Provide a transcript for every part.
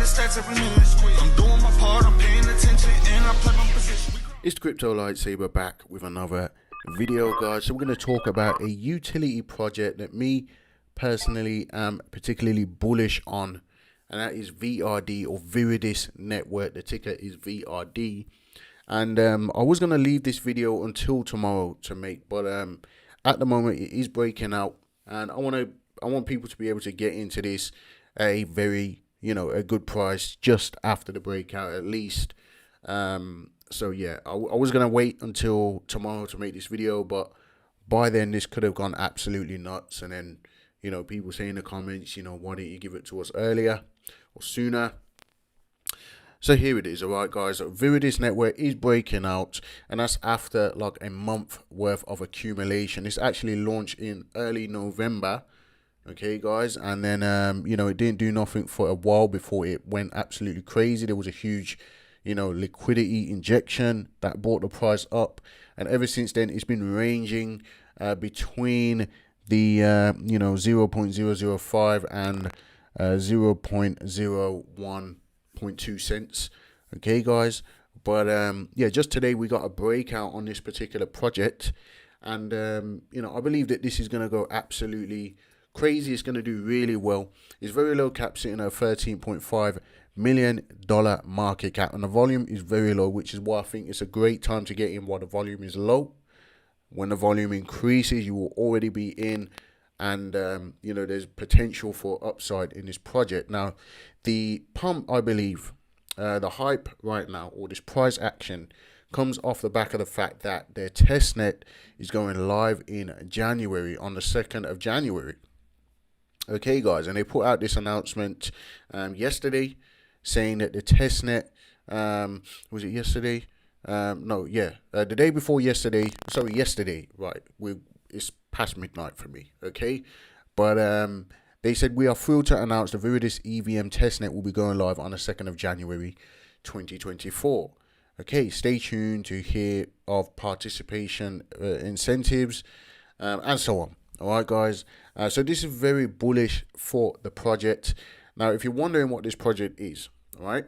the stats every minute. I'm doing my part, I'm paying attention, and I play my position. It's Crypto Lightsaber back with another video, guys. So we're going to talk about a utility project that me personally am particularly bullish on, and that is VRD, or Viridis Network. The ticker is VRD. And I was going to leave this video until tomorrow to make, but at the moment it is breaking out, and I want people to be able to get into this a very, a good price just after the breakout at least. So yeah, I was going to wait until tomorrow to make this video, but by then this could have gone absolutely nuts. And then, people say in the comments, why didn't you give it to us earlier or sooner? So here it is. All right, guys, Viridis Network is breaking out, and that's after like a month worth of accumulation. It's actually launched in early November. Okay, guys, and then it didn't do nothing for a while before it went absolutely crazy. There was a huge liquidity injection that brought the price up, and ever since then it's been ranging between the 0.005 and 0.01.2 cents. Okay, guys, but yeah, just today we got a breakout on this particular project, and I believe that this is going to go absolutely crazy. It's going to do really well. It's very low cap, sitting at $13.5 million market cap, and the volume is very low, which is why I think it's a great time to get in while the volume is low. When the volume increases, you will already be in, and there's potential for upside in this project. Now, the pump, I believe, the hype right now, or this price action, comes off the back of the fact that their testnet is going live in January, on the 2nd of January. Okay, guys, and they put out this announcement yesterday, saying that the testnet, was it yesterday? The day before yesterday. Sorry, yesterday. Right, it's past midnight for me. Okay, but they said, we are thrilled to announce the Viridis EVM testnet will be going live on the 2nd of January, 2024. Okay, stay tuned to hear of participation incentives and so on. All right, guys. So this is very bullish for the project. Now, if you're wondering what this project is, all right,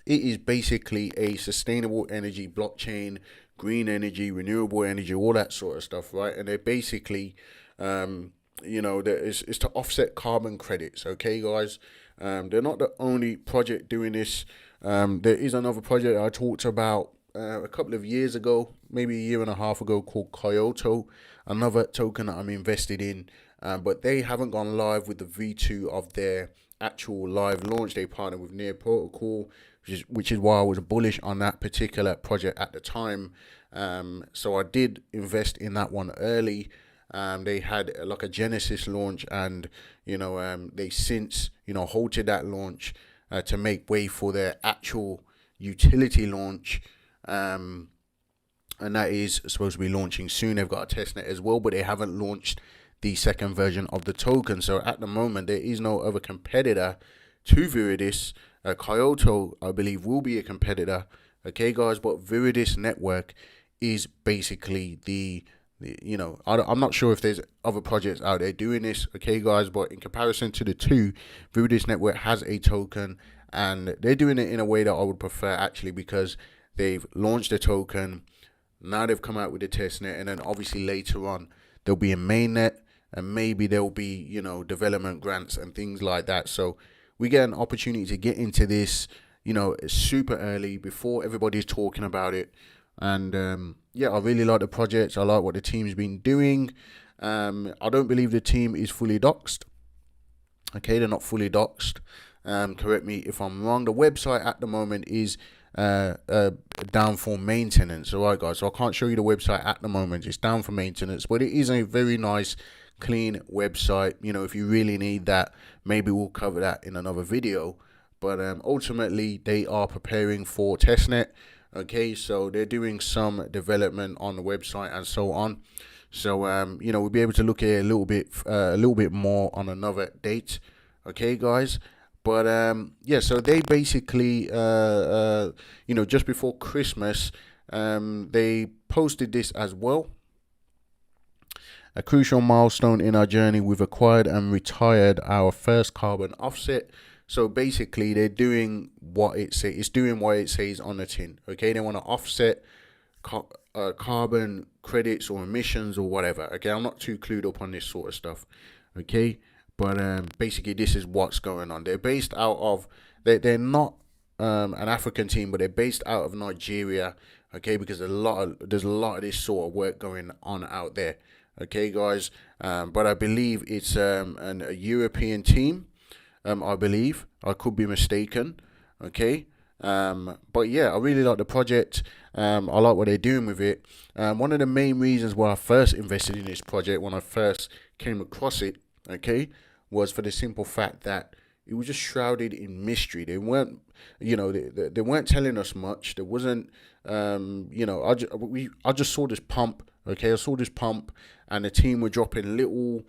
it is basically a sustainable energy blockchain, green energy, renewable energy, all that sort of stuff, right? And they're basically, it's to offset carbon credits. Okay, guys. They're not the only project doing this. There is another project I talked about a couple of years ago, maybe a year and a half ago, called Kyoto, another token that I'm invested in, but they haven't gone live with the V2 of their actual live launch. They partnered with Near Protocol, which is why I was bullish on that particular project at the time. So I did invest in that one early. They had like a Genesis launch, and they since halted that launch to make way for their actual utility launch, and that is supposed to be launching soon. They've got a testnet as well, but they haven't launched the second version of the token. So at the moment there is no other competitor to Viridis. Kyoto, I believe, will be a competitor. Okay, guys, but Viridis Network is basically I'm not sure if there's other projects out there doing this. Okay, guys, but in comparison to the two, Viridis Network has a token, and they're doing it in a way that I would prefer, actually, because they've launched a token. Now they've come out with a testnet, and then obviously later on there'll be a mainnet, and maybe there'll be development grants and things like that. So we get an opportunity to get into this super early, before everybody's talking about it. And yeah, I really like the project. I like what the team's been doing. I don't believe the team is fully doxed. Okay, they're not fully doxed. Correct me if I'm wrong. The website at the moment is down for maintenance. All right, guys, so I can't show you the website at the moment. It's down for maintenance, but it is a very nice, clean website. If you really need that, maybe we'll cover that in another video. But ultimately they are preparing for testnet. Okay, so they're doing some development on the website and so on. So we'll be able to look at it a little bit more on another date. Okay, guys. But yeah, so they basically just before Christmas, they posted this as well. A crucial milestone in our journey, we've acquired and retired our first carbon offset. So basically, they're doing what it says. It's doing what it says on the tin. Okay, they want to offset carbon credits or emissions or whatever. Okay, I'm not too clued up on this sort of stuff. Okay, but basically, this is what's going on. They're based out of. They're not an African team, but they're based out of Nigeria. Okay, because there's a lot of this sort of work going on out there. Okay, guys, but I believe it's a European team. I believe I could be mistaken. Okay, but yeah, I really like the project. I like what they're doing with it. One of the main reasons why I first invested in this project, when I first came across it, okay, was for the simple fact that it was just shrouded in mystery. They weren't, they weren't telling us much. There wasn't, I just saw this pump. Okay, I saw this pump, and the team were dropping little,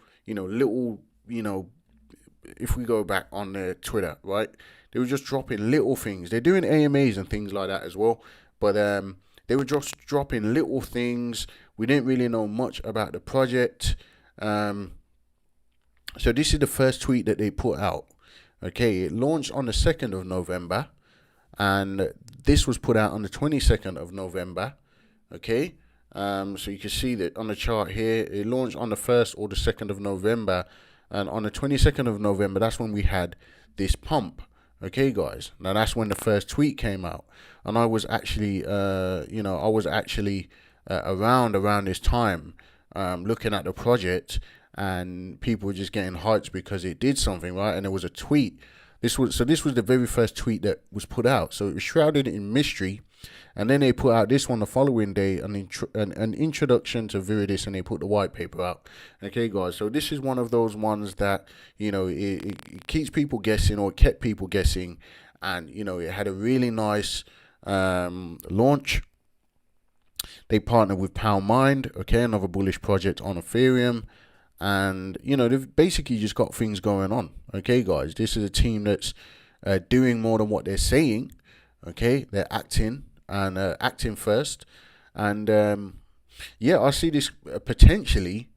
if we go back on their Twitter, right, they were just dropping little things. They're doing AMAs and things like that as well, but they were just dropping little things. We didn't really know much about the project. So this is the first tweet that they put out. Okay, it launched on the 2nd of November, and this was put out on the 22nd of November. Okay, so you can see that on the chart here, it launched on the 1st or the 2nd of November, and on the 22nd of November, that's when we had this pump. Okay, guys, now that's when the first tweet came out, and I was actually, around this time, looking at the project, and people were just getting hyped because it did something, right? And there was a tweet. This was the very first tweet that was put out. So it was shrouded in mystery, and then they put out this one the following day, an introduction to Viridis, and they put the white paper out. Okay, guys. So this is one of those ones that it keeps people guessing, or kept people guessing, and it had a really nice launch. They partnered with PowerMind, okay, another bullish project on Ethereum. And, they've basically just got things going on. Okay, guys, this is a team that's doing more than what they're saying. Okay, they're acting first. And, I see this potentially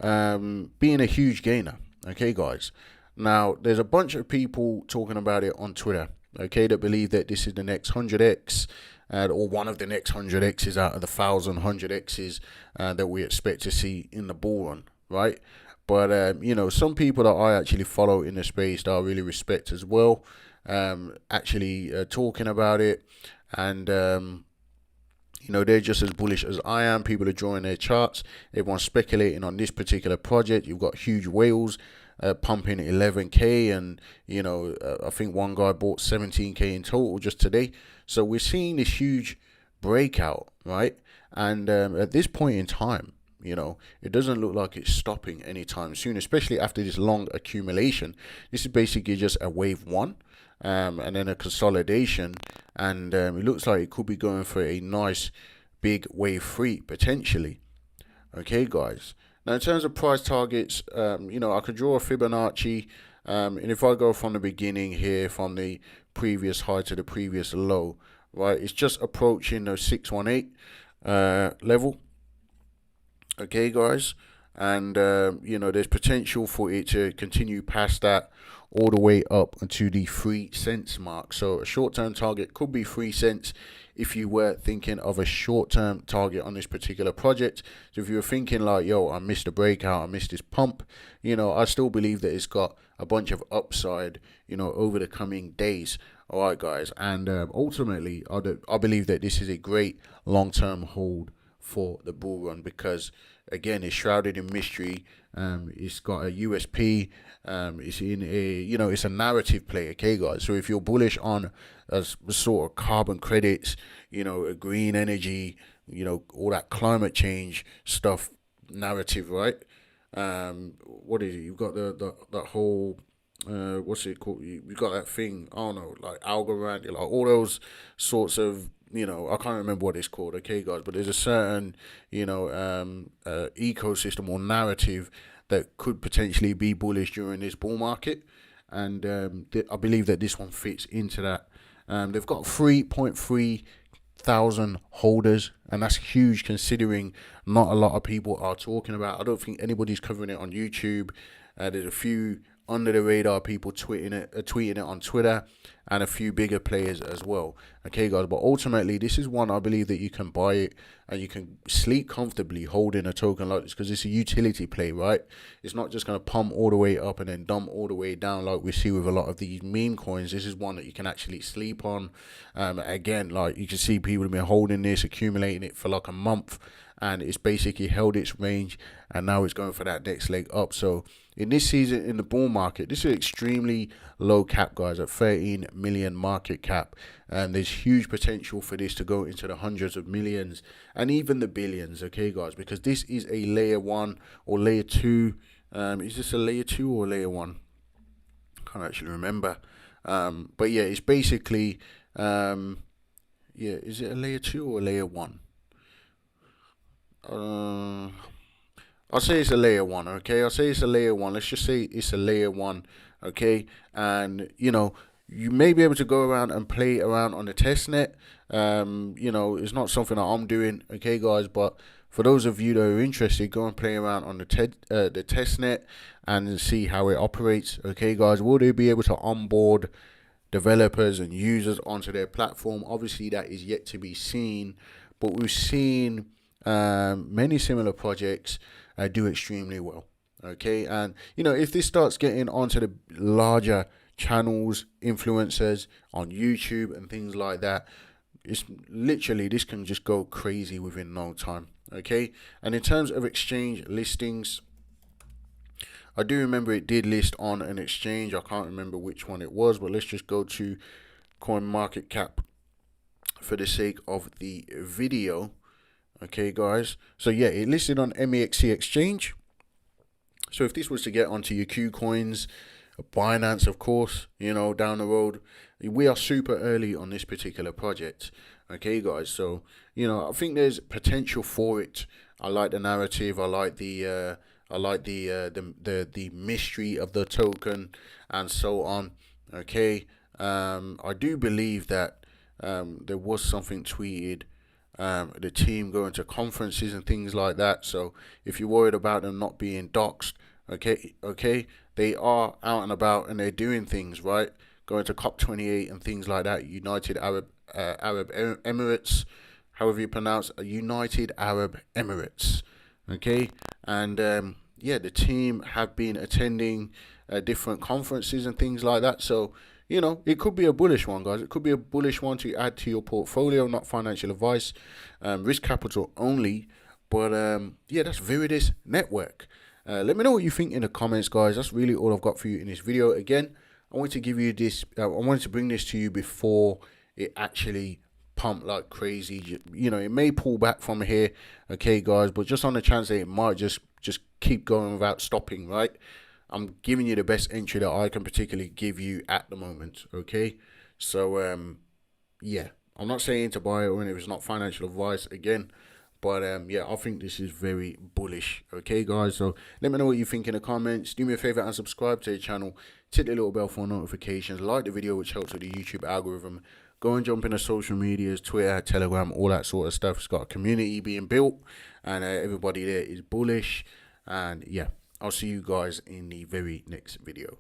being a huge gainer. Okay, guys. Now, there's a bunch of people talking about it on Twitter, okay, that believe that this is the next 100x. Or one of the next 100x's out of the 1,000 100x's that we expect to see in the bull run. Right, but some people that I actually follow in the space that I really respect as well, actually talking about it, and they're just as bullish as I am. People are drawing their charts. Everyone's speculating on this particular project. You've got huge whales pumping 11k, and I think one guy bought 17k in total just today. So we're seeing this huge breakout, right? And at this point in time, it doesn't look like it's stopping anytime soon, especially after this long accumulation. This is basically just a wave one, and then a consolidation, and it looks like it could be going for a nice big wave three potentially. Okay, guys. Now, in terms of price targets, I could draw a Fibonacci, and if I go from the beginning here, from the previous high to the previous low, right, it's just approaching the 618 level. Okay, guys, and there's potential for it to continue past that all the way up to the 3 cents mark. So a short-term target could be 3 cents if you were thinking of a short-term target on this particular project. So if you were thinking like, yo, I missed a breakout, I missed this pump, I still believe that it's got a bunch of upside, over the coming days. All right, guys, and ultimately, I believe that this is a great long-term hold for the bull run, because again, it's shrouded in mystery. It's got a USP. It's in a it's a narrative play. Okay, guys. So if you're bullish on a sort of carbon credits, a green energy, all that climate change stuff narrative, right? What is it? You've got that whole what's it called? You got that thing. I don't know, like Algorand, like all those sorts of. I can't remember what it's called, okay, guys, but there's a certain, ecosystem or narrative that could potentially be bullish during this bull market, and I believe that this one fits into that. They've got 3.3 thousand holders, and that's huge considering not a lot of people are talking about. I don't think anybody's covering it on YouTube. There's a few under the radar people tweeting it on Twitter, and a few bigger players as well. Okay, guys, but ultimately this is one I believe that you can buy it and you can sleep comfortably holding a token like this, because it's a utility play, right? It's not just going to pump all the way up and then dump all the way down like we see with a lot of these meme coins. This is one that you can actually sleep on. Again, like you can see people have been holding this, accumulating it for like a month, and it's basically held its range, and now it's going for that next leg up. So in this season, in the bull market, this is extremely low cap, guys, at 13 million market cap, and there's huge potential for this to go into the hundreds of millions and even the billions. Okay, guys, because this is a layer 1 or layer 2. Is this a layer 2 or layer 1? Can't actually remember. But yeah, it's basically is it a layer 2 or layer 1? I'll say it's a layer 1, okay? I'll say it's a layer 1. Let's just say it's a layer 1, okay? And, you know, you may be able to go around and play around on the testnet. You know, it's not something that I'm doing, okay, guys? But for those of you that are interested, go and play around on the testnet and see how it operates, okay, guys? Will they be able to onboard developers and users onto their platform? Obviously, that is yet to be seen, but we've seen many similar projects do extremely well, okay? And you know, if this starts getting onto the larger channels, influencers on YouTube and things like that, it's literally, this can just go crazy within no time, okay? And in terms of exchange listings, I do remember it did list on an exchange. I can't remember which one it was, but let's just go to CoinMarketCap for the sake of the video. Okay, guys, so yeah, it listed on MEXC exchange. So if this was to get onto your KuCoins, Binance, of course, you know, down the road, we are super early on this particular project. Okay, guys, so you know, I think there's potential for it. I like the narrative. I like the mystery of the token and so on. Okay, I do believe that there was something tweeted. The team going to conferences and things like that. So if you're worried about them not being doxxed, okay, they are out and about and they're doing things, right? Going to COP28 and things like that. United Arab Emirates, however you pronounce United Arab Emirates, okay? And yeah, the team have been attending different conferences and things like that. So you know, it could be a bullish one, guys. It could be a bullish one to add to your portfolio, not financial advice, risk capital only. But yeah, that's Viridis Network. Let me know what you think in the comments, guys. That's really all I've got for you in this video. Again, I want to give you this. I wanted to bring this to you before it actually pumped like crazy. You know, it may pull back from here, okay, guys. But just on the chance that it might just keep going without stopping, right? I'm giving you the best entry that I can particularly give you at the moment, okay? So, yeah, I'm not saying to buy it when it's not financial advice again, but yeah, I think this is very bullish, okay, guys? So let me know what you think in the comments. Do me a favor and subscribe to the channel. Hit the little bell for notifications. Like the video, which helps with the YouTube algorithm. Go and jump in the social medias, Twitter, Telegram, all that sort of stuff. It's got a community being built, and everybody there is bullish, and yeah. I'll see you guys in the very next video.